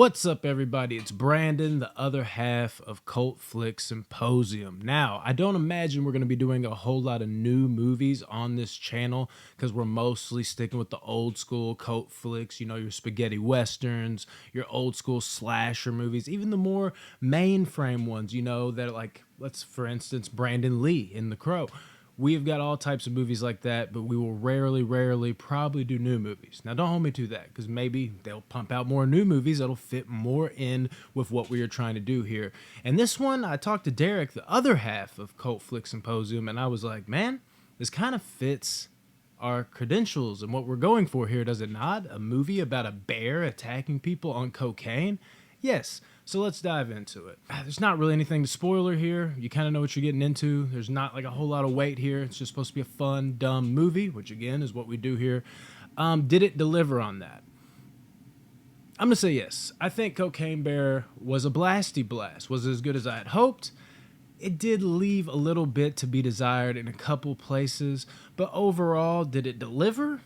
What's up, everybody? It's Brandon, the other half of Cult Flick Symposium. Now, I don't imagine we're going to be doing a whole lot of new movies on this channel because we're mostly sticking with the old school cult flicks, you know, your spaghetti westerns, your old school slasher movies, even the more mainframe ones, you know, that are like, let's, for instance, Brandon Lee in The Crow. We've got all types of movies like that, but we will rarely probably do new movies. Now, don't hold me to that, because maybe they'll pump out more new movies that'll fit more in with what we are trying to do here. And this one, I talked to Derek, the other half of Cult Flick Symposium, and I was like, man, this kind of fits our credentials and what we're going for here, does it not? A movie about a bear attacking people on cocaine? Yes. So let's dive into it. There's not really anything to spoiler here. You kind of know what you're getting into. There's not like a whole lot of weight here. It's just supposed to be a fun, dumb movie, which again is what we do here. Did it deliver on that? I'm going to say yes. I think Cocaine Bear was a blasty blast. Was it as good as I had hoped? It did leave a little bit to be desired in a couple places, but overall, did it deliver?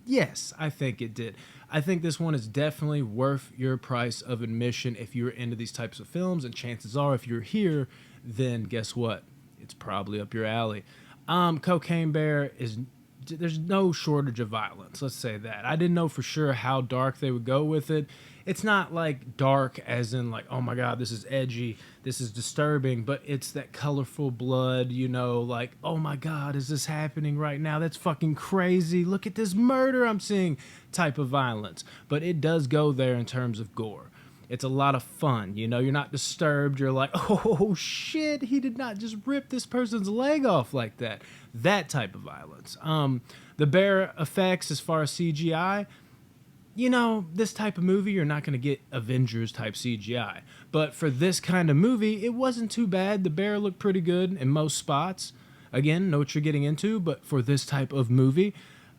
Yes, I think it did. I think this one is definitely worth your price of admission if you're into these types of films, and chances are if you're here, then guess what? It's probably up your alley. Cocaine Bear is... There's no shortage of violence, let's say that. I didn't know for sure how dark they would go with it. It's not like dark as in like, oh my god, this is edgy, this is disturbing, but it's that colorful blood, you know, like, oh my god, is this happening right now? That's fucking crazy. Look at this murder I'm seeing type of violence. But it does go there in terms of gore. It's a lot of fun, you know, you're not disturbed, you're like, oh shit, he did not just rip this person's leg off like that. That type of violence. The bear effects as far as CGI, you know, this type of movie, you're not going to get Avengers type CGI. But for this kind of movie, it wasn't too bad. The bear looked pretty good in most spots. Again, know what you're getting into, but for this type of movie,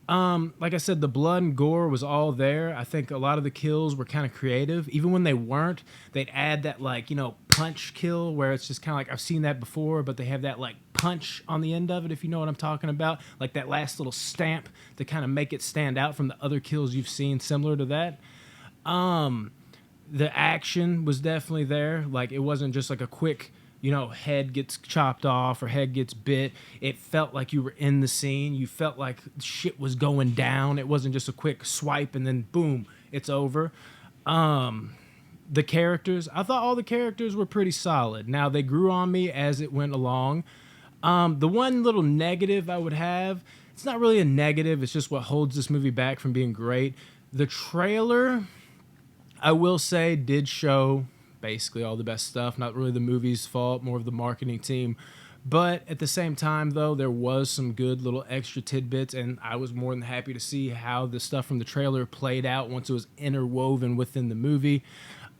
like I said, the blood and gore was all there. I think a lot of the kills were kind of creative. Even when they weren't, they'd add that, like, you know, punch kill where it's just kind of like, I've seen that before, but they have that, like, punch on the end of it, if you know what I'm talking about. Like that last little stamp to kind of make it stand out from the other kills you've seen similar to that. The action was definitely there. Like, it wasn't just like a quick, you know, head gets chopped off or head gets bit. It felt like you were in the scene. You felt like shit was going down. It wasn't just a quick swipe and then boom, it's over. The characters, I thought all the characters were pretty solid. Now, they grew on me as it went along. The one little negative I would have, it's not really a negative, it's just what holds this movie back from being great. The trailer, I will say, did show basically all the best stuff. Not really the movie's fault, more of the marketing team. But at the same time, though, there was some good little extra tidbits, and I was more than happy to see how the stuff from the trailer played out once it was interwoven within the movie.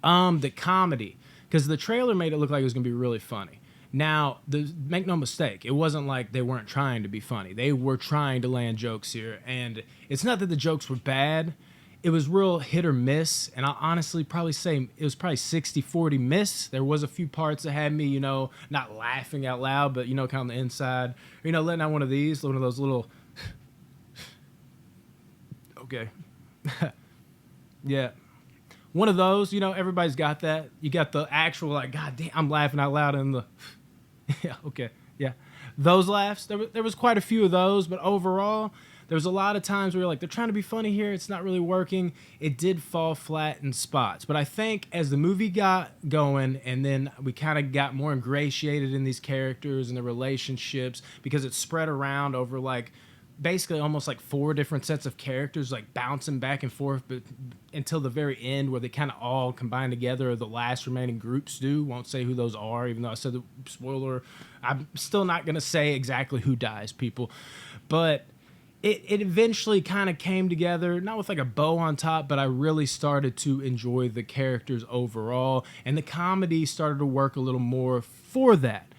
The comedy, because the trailer made it look like it was going to be really funny. Now, make no mistake, it wasn't like they weren't trying to be funny. They were trying to land jokes here, and it's not that the jokes were bad. It was real hit or miss, and I'll honestly probably say it was probably 60-40 miss. There was a few parts that had me, you know, not laughing out loud, but, you know, kind of on the inside. Or, you know, letting out one of those little... Okay. Yeah. One of those, you know, everybody's got that. You got the actual, like, god damn, I'm laughing out loud, and the... Yeah, okay, yeah. Those laughs, there was quite a few of those, but overall, there was a lot of times where you're like, they're trying to be funny here, it's not really working. It did fall flat in spots. But I think as the movie got going, and then we kind of got more ingratiated in these characters and the relationships, because it spread around over, like, basically almost like 4 different sets of characters, like bouncing back and forth, but until the very end where they kind of all combine together, or the last remaining groups do. Won't say who those are, even though I said the spoiler. I'm still not going to say exactly who dies, people. But it eventually kind of came together, not with like a bow on top, but I really started to enjoy the characters overall, and the comedy started to work a little more for that.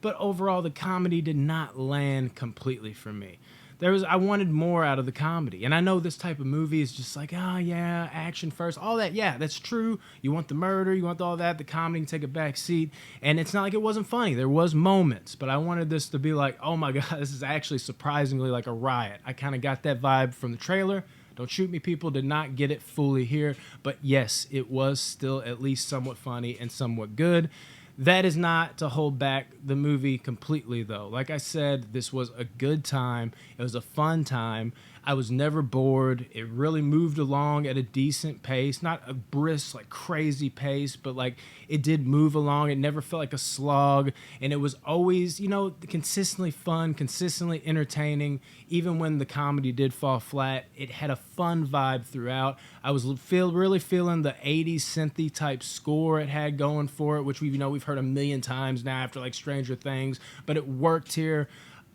But overall, the comedy did not land completely for me. I wanted more out of the comedy. And I know this type of movie is just like, oh yeah, action first, all that. Yeah, that's true. You want the murder, you want all that. The comedy can take a back seat. And it's not like it wasn't funny. There was moments, but I wanted this to be like, oh my God, this is actually surprisingly like a riot. I kind of got that vibe from the trailer. Don't shoot me, people. Did not get it fully here. But yes, it was still at least somewhat funny and somewhat good. That is not to hold back the movie completely, though. Like I said, this was a good time. It was a fun time. I was never bored. It really moved along at a decent pace. Not a brisk, like crazy pace, but like it did move along. It never felt like a slog. And it was always, you know, consistently fun, consistently entertaining. Even when the comedy did fall flat, it had a fun vibe throughout. I was really feeling the 80s synthy type score it had going for it, which we've heard a million times now after like Stranger Things, but it worked here.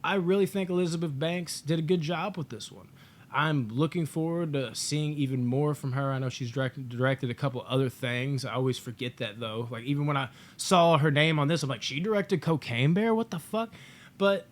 I really think Elizabeth Banks did a good job with this one. I'm looking forward to seeing even more from her. I know she's directed a couple other things. I always forget that, though. Like, even when I saw her name on this, I'm like, she directed Cocaine Bear? What the fuck? But,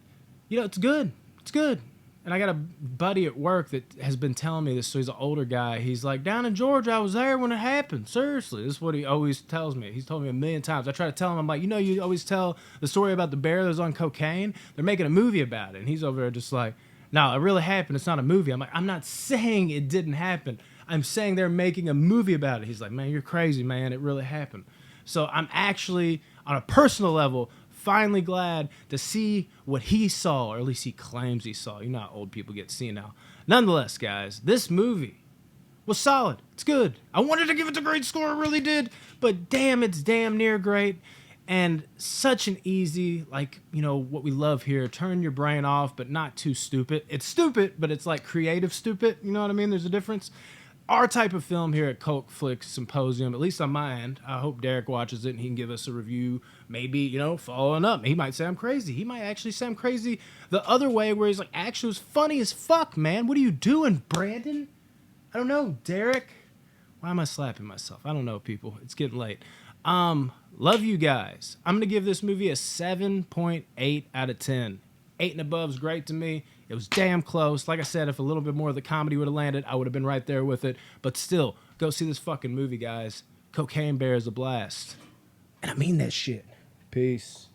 you know, it's good. It's good. And I got a buddy at work that has been telling me this, so he's an older guy. He's like, down in Georgia, I was there when it happened. Seriously, this is what he always tells me. He's told me a million times. I try to tell him, I'm like, you know, you always tell the story about the bear that was on cocaine. They're making a movie about it. And he's over there just like, no, it really happened. It's not a movie. I'm like, I'm not saying it didn't happen. I'm saying they're making a movie about it. He's like, man, you're crazy, man. It really happened. So I'm actually, on a personal level, finally glad to see what he saw, or at least he claims he saw. You know how old people get senile. Nonetheless, guys, this movie was solid. It's good. I wanted to give it a great score. I really did. But damn, it's damn near great. And such an easy, like, you know, what we love here, turn your brain off, but not too stupid. It's stupid, but it's like creative stupid. You know what I mean? There's a difference. Our type of film here at Cult Flick Symposium, at least on my end, I hope Derek watches it and he can give us a review, maybe, you know, following up. He might say I'm crazy. He might actually say I'm crazy the other way, where he's like, actually, it was funny as fuck, man. What are you doing, Brandon? I don't know, Derek. Why am I slapping myself? I don't know, people. It's getting late. Love you guys. I'm going to give this movie a 7.8 out of 10. 8 and above is great to me. It was damn close. Like I said, if a little bit more of the comedy would have landed, I would have been right there with it. But still, go see this fucking movie, guys. Cocaine Bear is a blast. And I mean that shit. Peace.